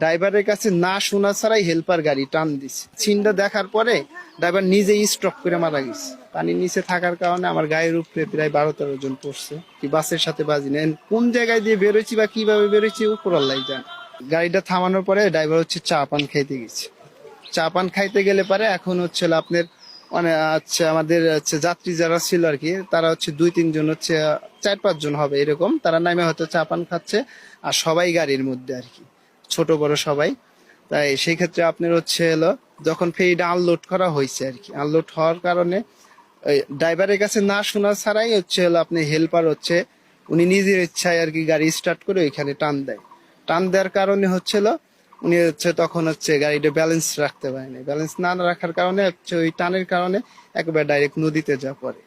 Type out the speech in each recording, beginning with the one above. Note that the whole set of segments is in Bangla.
ড্রাইভারের কাছে না শোনা ছাড়াই হেল্পার গাড়ি টান দিছে। সিনটা দেখার পরে ড্রাইভার নিজেই স্ট্রোক করে মারা গেছে। পানির নিচে থাকার কারণে আমার গায়ের উপরে প্রায় 12-13 জন পড়ছে। কি বাসের সাথে বাজি নেন কোন জায়গায় দিয়ে বেরোচ্ছি বা কিভাবে বেরোচ্ছি উপর আল্লাহ জানে। গাড়িটা থামানোর পরে ড্রাইভার হচ্ছে চা পান খাইতে গেছে। চা পান খাইতে গেলে পারে এখন হচ্ছে আপনার মানে আচ্ছা আমাদের হচ্ছে যাত্রী যারা ছিল আর কি, তারা হচ্ছে 2-3 জন হচ্ছে 4-5 জন হবে এরকম, তারা নামে হয়তো চা পান খাচ্ছে আর সবাই গাড়ির মধ্যে আর কি, ছোট বড় সবাই। তাই সেই ক্ষেত্রে আপনার হচ্ছে এলো যখন ফেরিটা আনলোড করা হয়েছে আর কি, আনলোড হওয়ার কারণে ড্রাইভারের কাছে না শোনা ছাড়াই হচ্ছে হলো আপনি হেল্পার হচ্ছে উনি নিজের ইচ্ছায় আর কি গাড়ি স্টার্ট করে ওইখানে টান দেয়। টান দেওয়ার কারণে হচ্ছিল উনি হচ্ছে তখন হচ্ছে গাড়িটা ব্যালেন্স রাখতে পারেনি। ব্যালেন্স না রাখার কারণে হচ্ছে ওই টানের কারণে একবার ডাইরেক্ট নদীতে যা পড়ে।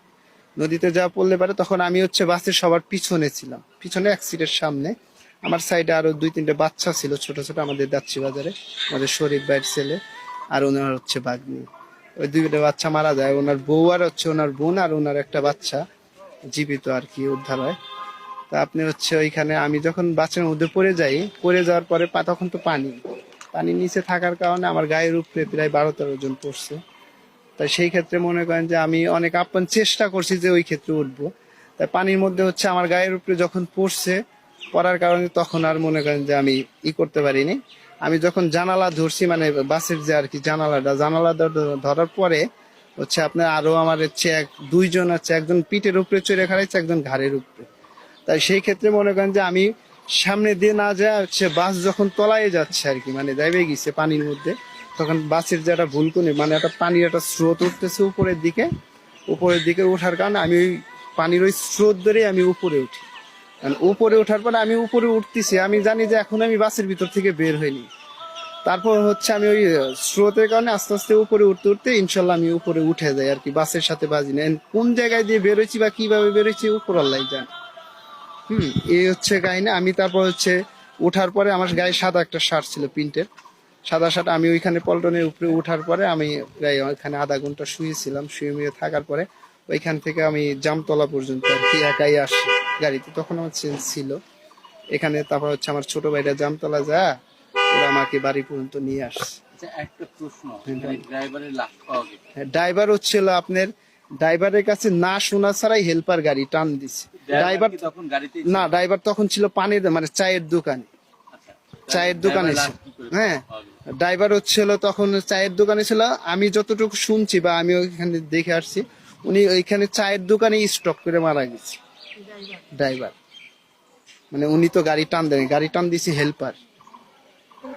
নদীতে যা পড়লে পারে তখন আমি হচ্ছে বাসের সবার পিছনে ছিলাম, পিছনে এক সিটের সামনে। আমার সাইডে আরো 2-3টে বাচ্চা ছিল ছোট ছোট, আমাদের যাচ্ছি বাজারে আমাদের শরীফ ভাইয়ের ছেলে আর ওনার হচ্ছে ভাগ্নি। ওই 2টা বাচ্চা মারা যায়, ওনার বউ আর হচ্ছে ওনার বোন আর ওনার একটা বাচ্চা জীবিত আর কি উদ্ধার হয়। তা আপনি হচ্ছে ওইখানে আমি যখন বাসের মধ্যে পড়ে যাই, পড়ে যাওয়ার পরে তখন তো পানির নিচে থাকার কারণে আমার গায়ের উপরে প্রায় 12-13 জন পড়ছে। তাই সেই ক্ষেত্রে মনে করেন যে আমি অনেক আপ্রাণ চেষ্টা করছি যে ওই ক্ষেত্রে উঠবো। তাই পানির মধ্যে হচ্ছে আমার গায়ের উপরে যখন পড়ছে, পড়ার কারণে তখন আর মনে করেন যে আমি করতে পারিনি। আমি যখন জানালা ধরছি মানে বাসের যে আর কি জানালা ধরার পরে হচ্ছে আপনার আরো আমার হচ্ছে 2 জন আছে, একজন পিঠের উপরে চড়ে খাড়াইছে, একজন ঘাড়ের উপরে। তাই সেই ক্ষেত্রে মনে করেন যে আমি সামনে দিয়ে না যায় হচ্ছে বাস যখন তলায় যাচ্ছে আর কি, মানে যাইবে গেছে পানির মধ্যে, তখন বাসের যে একটা ভুলকুনি মানে একটা পানির একটা স্রোত উঠতেছে উপরের দিকে ওঠার কারণে আমি ওই পানির ওই স্রোত ধরে আমি উপরে উঠি। উপরে ওঠার পরে আমি উপরে উঠতেছি, আমি জানি যে এখন আমি বাসের ভিতর থেকে বের হইনি। তারপর হচ্ছে আমি ওই স্রোতের কারণে আস্তে আস্তে উপরে উঠতে উঠতে ইনশাল্লাহ আমি উপরে উঠে যাই আর কি, বাসের সাথে বাজি নেন কোন জায়গায় দিয়ে বেরোচ্ছি বা কিভাবে বেরোচ্ছি উপর আল্লাহ জানে। এই হচ্ছে কাহিনী। আমি তারপর হচ্ছে ওঠার পরে আমার গায়ে সাদা একটা শার্ট ছিল প্রিন্টের, সাদা শার্ট। আমি ওইখানে পল্টনের উপরে উঠার পরে আমি গায়ে ওইখানে আধা ঘন্টা শুয়েছিলাম, শুয়ে থাকার পরে ওইখান থেকে আমি জামতলা পর্যন্ত আর কি একাই আসি গাড়িতে, তখন আমার চেঞ্জ ছিল এখানে। তারপর হচ্ছে আমার ছোট ভাইটা জামতলা যা ওরা আমাকে বাড়ি পর্যন্ত নিয়ে আসছে। একটা প্রশ্ন, ড্রাইভারের লাশ পাওয়া গেছে, ড্রাইভার হচ্ছিল আপনার ড্রাইভারের কাছে না শোনা ছাড়াই হেল্পার গাড়ি টান দিছে। ড্রাইভার তখন গাড়িতে না, ড্রাইভার তখন ছিল পানির মানে চায়ের দোকানে, চায়ের দোকানে ছিল। হ্যাঁ, ড্রাইভার হচ্ছিল তখন চায়ের দোকানে ছিল। আমি যতটুকু শুনছি বা আমি ওইখানে দেখে আসছি, উনি ওইখানে চায়ের দোকানে স্টপ করে মারা গেছে ড্রাইভার। মানে উনি তো গাড়ি টান দেন, গাড়ি টান দিছে হেল্পার।